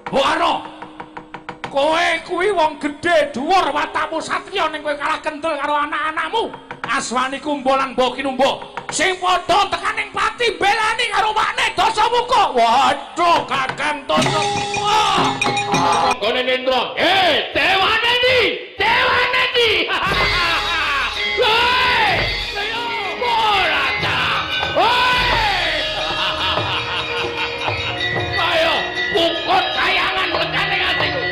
Waro, kowe kuwi wong gedhe dhuwur watamu satriya ning kowe kalah kendel karo anak-anakmu. Aswani kumbolan mbok kinumbo sing padha tekaning pati belani karo makne Dasamuka. Waduh, Kakang Tono. Wah, nggone Nendra. Dewane ndi? Dewane ndi? Hei! Ayo, ora ta. Hei! Ayo, pukul kayangan lekane atiku.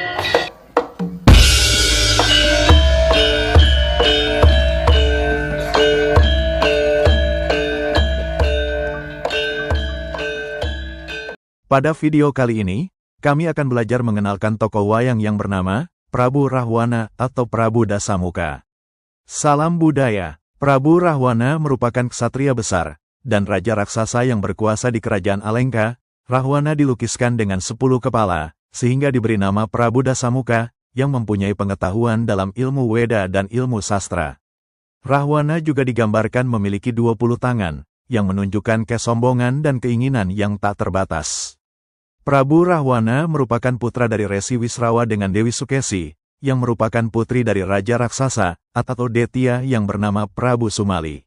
Pada video kali ini, kami akan belajar mengenalkan tokoh wayang yang bernama Prabu Rahwana atau Prabu Dasamuka. Salam budaya. Prabu Rahwana merupakan ksatria besar dan raja raksasa yang berkuasa di kerajaan Alengka. Rahwana dilukiskan dengan 10 kepala, sehingga diberi nama Prabu Dasamuka yang mempunyai pengetahuan dalam ilmu Weda dan ilmu sastra. Rahwana juga digambarkan memiliki 20 tangan, yang menunjukkan kesombongan dan keinginan yang tak terbatas. Prabu Rahwana merupakan putra dari Resi Wisrawa dengan Dewi Sukesi, yang merupakan putri dari Raja Raksasa, atau Detya yang bernama Prabu Sumali.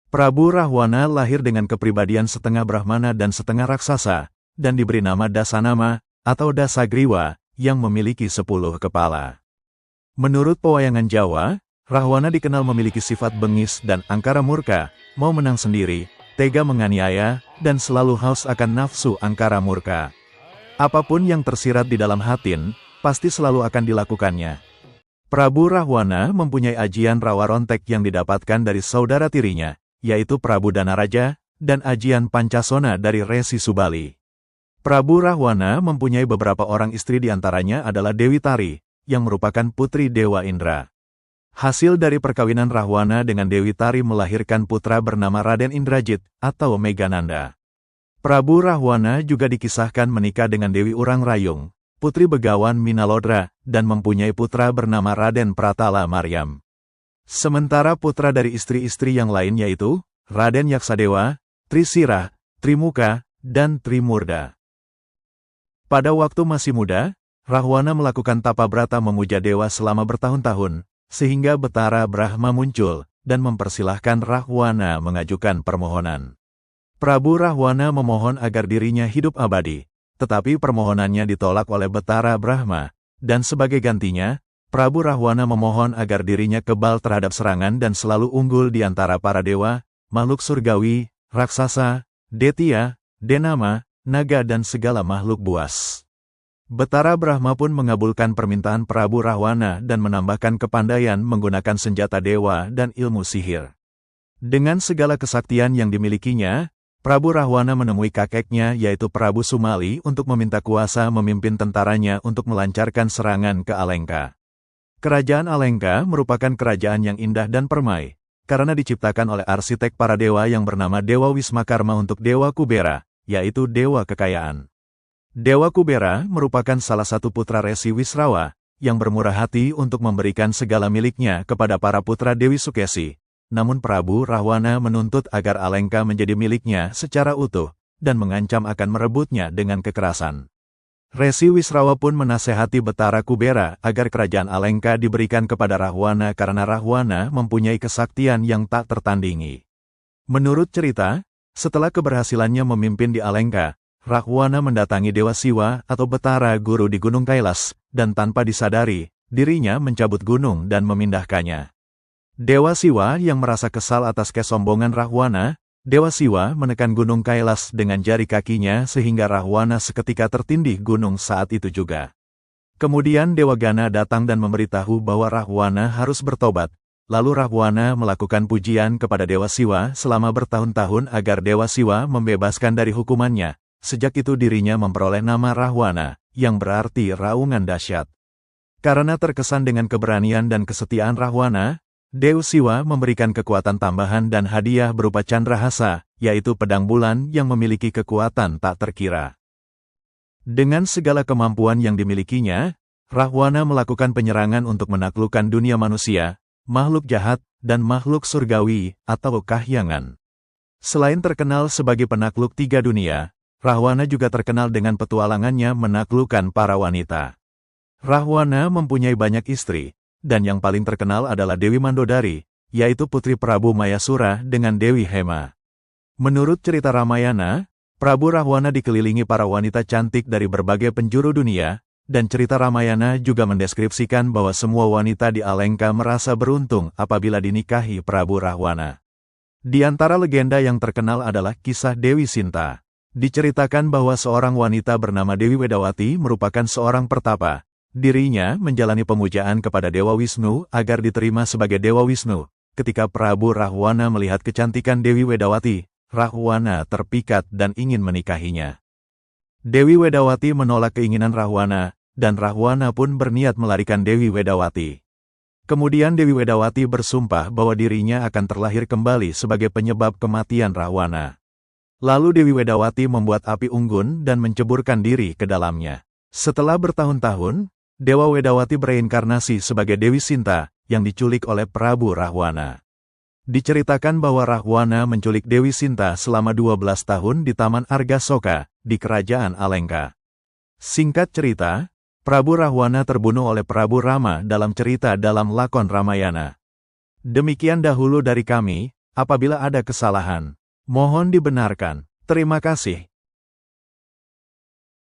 Prabu Rahwana lahir dengan kepribadian setengah Brahmana dan setengah raksasa, dan diberi nama Dasanama, atau Dasagriwa, yang memiliki 10 kepala. Menurut pewayangan Jawa, Rahwana dikenal memiliki sifat bengis dan angkara murka, mau menang sendiri, tega menganiaya, dan selalu haus akan nafsu angkara murka. Apapun yang tersirat di dalam hatin, pasti selalu akan dilakukannya. Prabu Rahwana mempunyai ajian rawa rontek yang didapatkan dari saudara tirinya, yaitu Prabu Danaraja, dan ajian Pancasona dari Resi Subali. Prabu Rahwana mempunyai beberapa orang istri diantaranya adalah Dewi Tari, yang merupakan putri Dewa Indra. Hasil dari perkawinan Rahwana dengan Dewi Tari melahirkan putra bernama Raden Indrajit, atau Megananda. Prabu Rahwana juga dikisahkan menikah dengan Dewi Urang Rayung, putri Begawan Minalodra, dan mempunyai putra bernama Raden Pratala Maryam. Sementara putra dari istri-istri yang lain yaitu Raden Yaksadewa, Trisirah, Trimuka, dan Trimurda. Pada waktu masih muda, Rahwana melakukan tapa brata memuja dewa selama bertahun-tahun, sehingga Betara Brahma muncul dan mempersilahkan Rahwana mengajukan permohonan. Prabu Rahwana memohon agar dirinya hidup abadi, tetapi permohonannya ditolak oleh Betara Brahma, dan sebagai gantinya, Prabu Rahwana memohon agar dirinya kebal terhadap serangan dan selalu unggul di antara para dewa, makhluk surgawi, raksasa, detya, denama, naga dan segala makhluk buas. Betara Brahma pun mengabulkan permintaan Prabu Rahwana dan menambahkan kepandaian menggunakan senjata dewa dan ilmu sihir. Dengan segala kesaktian yang dimilikinya, Prabu Rahwana menemui kakeknya yaitu Prabu Sumali untuk meminta kuasa memimpin tentaranya untuk melancarkan serangan ke Alengka. Kerajaan Alengka merupakan kerajaan yang indah dan permai, karena diciptakan oleh arsitek para dewa yang bernama Dewa Wismakarma untuk Dewa Kubera, yaitu dewa kekayaan. Dewa Kubera merupakan salah satu putra Resi Wisrawa, yang bermurah hati untuk memberikan segala miliknya kepada para putra Dewi Sukesi. Namun Prabu Rahwana menuntut agar Alengka menjadi miliknya secara utuh, dan mengancam akan merebutnya dengan kekerasan. Resi Wisrawa pun menasehati Betara Kubera agar kerajaan Alengka diberikan kepada Rahwana karena Rahwana mempunyai kesaktian yang tak tertandingi. Menurut cerita, setelah keberhasilannya memimpin di Alengka, Rahwana mendatangi Dewa Siwa atau Betara Guru di Gunung Kailas, dan tanpa disadari, dirinya mencabut gunung dan memindahkannya. Dewa Siwa yang merasa kesal atas kesombongan Rahwana, Dewa Siwa menekan Gunung Kailas dengan jari kakinya sehingga Rahwana seketika tertindih gunung saat itu juga. Kemudian Dewa Gana datang dan memberitahu bahwa Rahwana harus bertobat, lalu Rahwana melakukan pujian kepada Dewa Siwa selama bertahun-tahun agar Dewa Siwa membebaskan dari hukumannya. Sejak itu dirinya memperoleh nama Rahwana, yang berarti raungan dahsyat. Karena terkesan dengan keberanian dan kesetiaan Rahwana, Dewa Siwa memberikan kekuatan tambahan dan hadiah berupa candrahasa, yaitu pedang bulan yang memiliki kekuatan tak terkira. Dengan segala kemampuan yang dimilikinya, Rahwana melakukan penyerangan untuk menaklukkan dunia manusia, makhluk jahat, dan makhluk surgawi atau kahyangan. Selain terkenal sebagai penakluk 3 dunia, Rahwana juga terkenal dengan petualangannya menaklukkan para wanita. Rahwana mempunyai banyak istri, dan yang paling terkenal adalah Dewi Mandodari, yaitu putri Prabu Mayasura dengan Dewi Hema. Menurut cerita Ramayana, Prabu Rahwana dikelilingi para wanita cantik dari berbagai penjuru dunia, dan cerita Ramayana juga mendeskripsikan bahwa semua wanita di Alengka merasa beruntung apabila dinikahi Prabu Rahwana. Di antara legenda yang terkenal adalah kisah Dewi Sinta. Diceritakan bahwa seorang wanita bernama Dewi Wedawati merupakan seorang pertapa. Dirinya menjalani pemujaan kepada Dewa Wisnu agar diterima sebagai Dewa Wisnu. Ketika Prabu Rahwana melihat kecantikan Dewi Wedawati, Rahwana terpikat dan ingin menikahinya. Dewi Wedawati menolak keinginan Rahwana, dan Rahwana pun berniat melarikan Dewi Wedawati. Kemudian Dewi Wedawati bersumpah bahwa dirinya akan terlahir kembali sebagai penyebab kematian Rahwana. Lalu Dewi Wedawati membuat api unggun dan menceburkan diri ke dalamnya. Setelah bertahun-tahun, Dewa Wedawati bereinkarnasi sebagai Dewi Sinta yang diculik oleh Prabu Rahwana. Diceritakan bahwa Rahwana menculik Dewi Sinta selama 12 tahun di Taman Argasoka, di Kerajaan Alengka. Singkat cerita, Prabu Rahwana terbunuh oleh Prabu Rama dalam cerita dalam lakon Ramayana. Demikian dahulu dari kami, apabila ada kesalahan, mohon dibenarkan. Terima kasih.